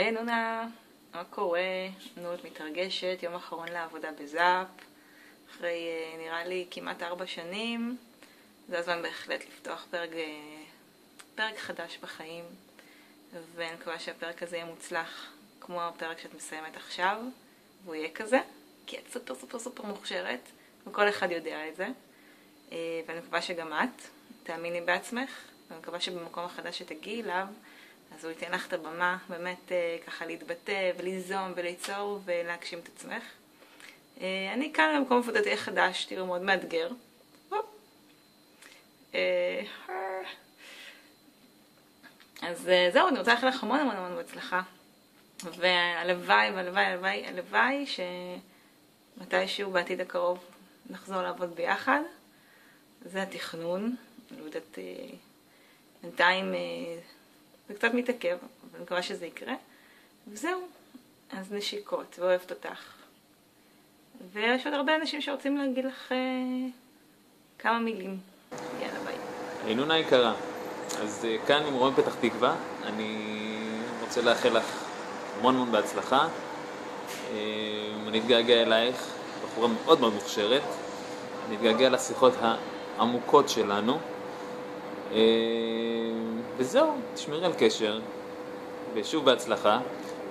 היי נונה, מה קורה? נונות מתרגשת, יום אחרון לעבודה בזאפ. אחרי נראה לי כמעט 4 שנים. זה הזמן בהחלט לפתוח פרק חדש בחיים. ואני מקווה שהפרק הזה יהיה מוצלח כמו הפרק שאת מסיימת עכשיו. והוא יהיה כזה, כי את סופר סופר סופר מוכשרת, וכל אחד יודע את זה. ואני מקווה שגם את תאמיני בעצמך, ואני מקווה שבמקום החדש שתגיעי אליו, אז הוא ייתן לך את הבמה באמת ככה להתבטא וליזום וליצור ולהגשים את עצמך. אני כאן במקום עבודתי החדש, תראו, מאוד מאתגר. אז זהו, אני רוצה לאחל לך המון המון המון בהצלחה. והלוואי והלוואי הלוואי הלוואי שמתישהו בעתיד הקרוב נחזור לעבוד ביחד. זה התכנון. אני לא יודעת, בינתיים זה קצת מתעכב, אבל אני מקווה שזה יקרה. וזהו, אז נשיקות, ואוהבת אותך. ויש עוד הרבה אנשים שרוצים להגיד לך כמה מילים. יאללה, ביי. היי נונה יקרה, אז כאן ממרום פתח תקווה, אני רוצה לאחל לך המון המון בהצלחה. אני אתגעגע אלייך, בחורה מאוד מאוד מוכשרת. אני אתגעגע לשיחות העמוקות שלנו. וזהו, תשמרי על קשר, ושוב בהצלחה.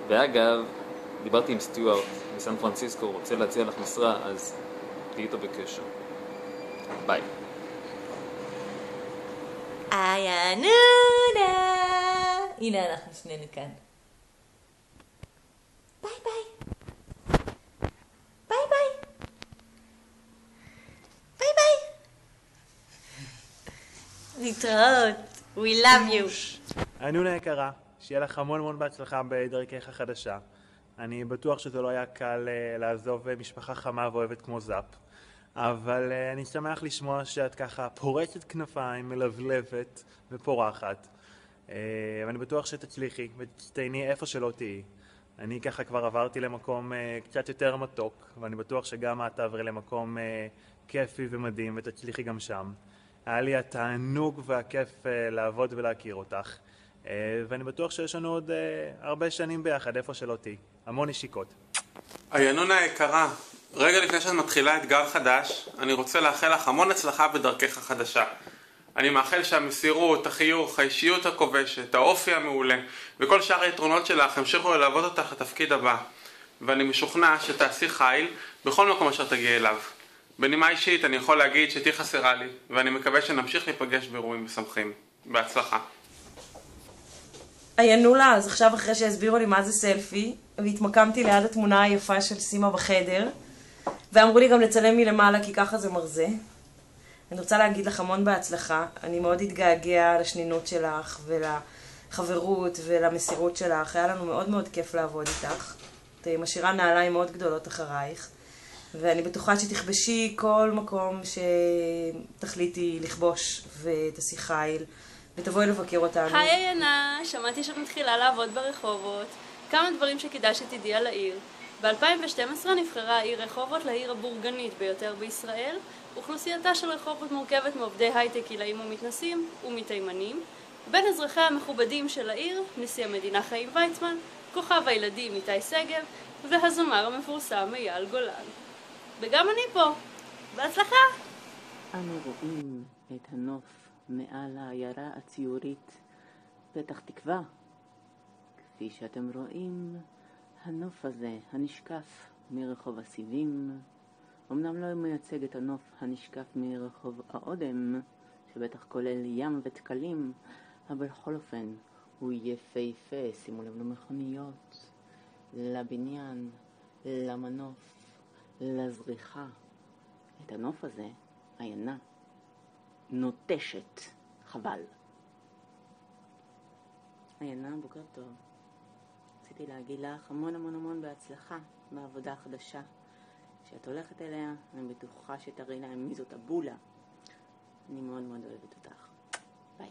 ואגב, דיברתי עם סטיוארט מסן פרנסיסקו, הוא רוצה להציע לך משרה, אז תהיי איתו בקשר. ביי. היה נונה. הנה אנחנו שנינו כאן. ביי ביי. ביי ביי. ביי ביי. להתראות. We love you. נונה יקרה, שיהיה לך המון המון בהצלחה בדרכך החדשה. אני בטוח שזה לא היה קל לעזוב משפחה חמה ואוהבת כמו זאפ. אבל אני שמח לשמוע שאת ככה פורצת כנפיים, מלבלבת ופורחת. ואני בטוח שתצליחי ותצטייני איפה שלא תהיי. אני ככה כבר עברתי למקום קצת יותר מתוק, ואני בטוח שגם את תעברי למקום כיפי ומדהים ותצליחי גם שם. היה לי התענוג והכיף לעבוד ולהכיר אותך. ואני בטוח שיש לנו עוד הרבה שנים ביחד איפה שלא תהיי. המון נשיקות. היי נונה יקרה, רגע לפני שאת מתחילה אתגר חדש, אני רוצה לאחל לך המון הצלחה בדרכך החדשה. אני מאחל שהמסירות, החיוך, האישיות הכובשת, האופי המעולה וכל שאר היתרונות שלך המשיכו ללוות אותך לתפקיד הבא. ואני משוכנע שתעשי חיל בכל מקום אשר תגיע אליו. בנימה אישית אני יכול להגיד שתהי חסרה לי, ואני מקווה שנמשיך להיפגש באירועים משמחים. בהצלחה. נולה, אז עכשיו אחרי שהסבירו לי מה זה סלפי, והתמקמתי ליד התמונה היפה של סימה בחדר, ואמרו לי גם לצלם מלמעלה כי ככה זה מרזה. אני רוצה להגיד לך המון בהצלחה. אני מאוד התגעגע לשנינות שלך ולחברות ולמסירות שלך. היה לנו מאוד מאוד כיף לעבוד איתך. את משאירה נעליים מאוד גדולות אחרייך. ואני בטוחה שתכבשי כל מקום שתחליטי לכבוש ותעשי חיל ותבואי לבקר אותנו. היי עיינה, שמעתי שאת מתחילה לעבוד ברחובות. כמה דברים שכדאי שתדעי על העיר. ב-2012 נבחרה העיר רחובות לעיר הבורגנית ביותר בישראל. אוכלוסייתה של רחובות מורכבת מעובדי הייטק עילאים ומתנסים ומתימנים. בין אזרחיה המכובדים של העיר, נשיא המדינה חיים ויצמן, כוכב הילדים איתי סגב והזמר המפורסם אייל גולן. וגם אני פה. בהצלחה! אנו רואים את הנוף מעל העיירה הציורית פתח תקווה. כפי שאתם רואים, הנוף הזה הנשקף מרחוב הסיבים, אמנם לא מייצג את הנוף הנשקף מרחוב האודם, שבטח כולל ים ותקלים, אבל בכל אופן הוא יפהפה. שימו לב למכוניות, לבניין, למנוף, לזריחה. את הנוף הזה, עיינה, נוטשת. חבל. עיינה, בוקר טוב. רציתי להגיד לך המון המון המון בהצלחה בעבודה החדשה שאת הולכת אליה. אני בטוחה שתראי להם מי זאת הבולה. אני מאוד מאוד אוהבת אותך. ביי.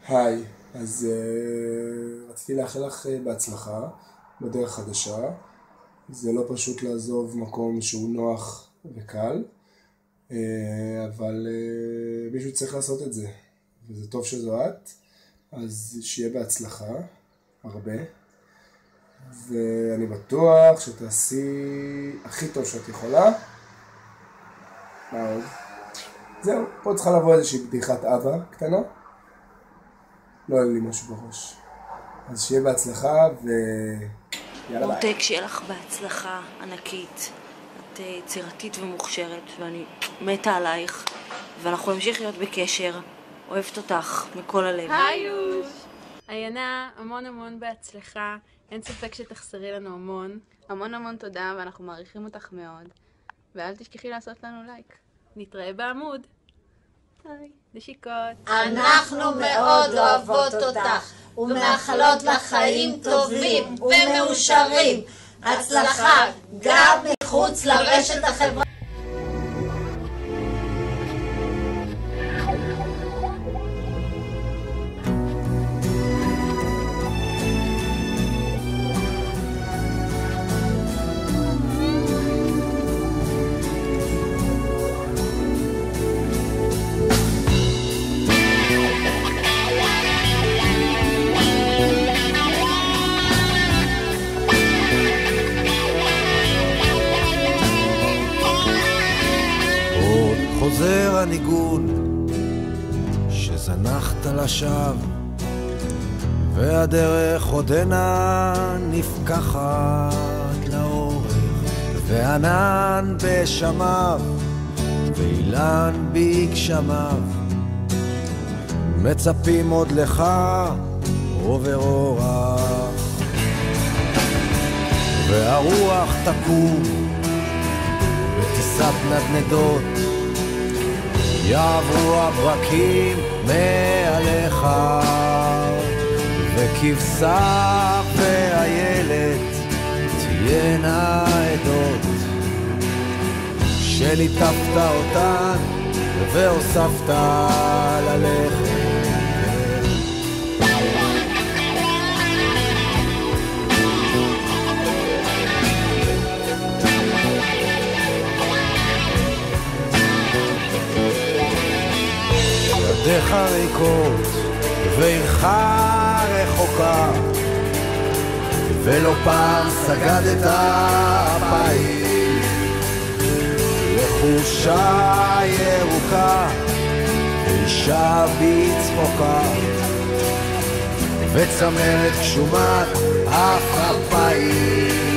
היי, אז רציתי לאחל לך בהצלחה בדרך חדשה. זה לא פשוט לעזוב מקום שהוא נוח וקל, אבל מישהו צריך לעשות את זה, וזה טוב שזו את, אז שיהיה בהצלחה, הרבה. ואני בטוח שתעשי הכי טוב שאת יכולה. מה עוד? זהו, פה צריכה לבוא איזושהי בדיחת אבא קטנה. לא היה לי משהו בראש. אז שיהיה בהצלחה ויאללה ביי. מותק, שיהיה לך בהצלחה ענקית. את יצירתית ומוכשרת, ואני מתה עלייך, ואנחנו נמשיך להיות בקשר. אוהבת אותך מכל הלב. היוש! עיינה, המון המון בהצלחה. אין ספק שתחסרי לנו המון. המון המון תודה, ואנחנו מעריכים אותך מאוד. ואל תשכחי לעשות לנו לייק. נתראה בעמוד. היי, נשיקות. אנחנו מאוד אוהבות אותך ומאחלות לך חיים טובים ומאושרים. הצלחה גם מחוץ לרשת החברה. חוזר הניגון שזנחת לשווא, והדרך עודנה נפקחת לאורך, וענן בשמיו ואילן בגשמיו מצפים עוד לך עובר אורח, והרוח תקום בטיסת נדנדות, יעברו הברקים מעליך, וכבשה והילד תהיינה עדות שליטפת אותן והוספת ללכת. ידיך ריקות ועירך רחוקה, ולא פעם סגדת אפיים לחושה ירוקה ואישה בצחוקה, וצמרת גשומת אף אפיים.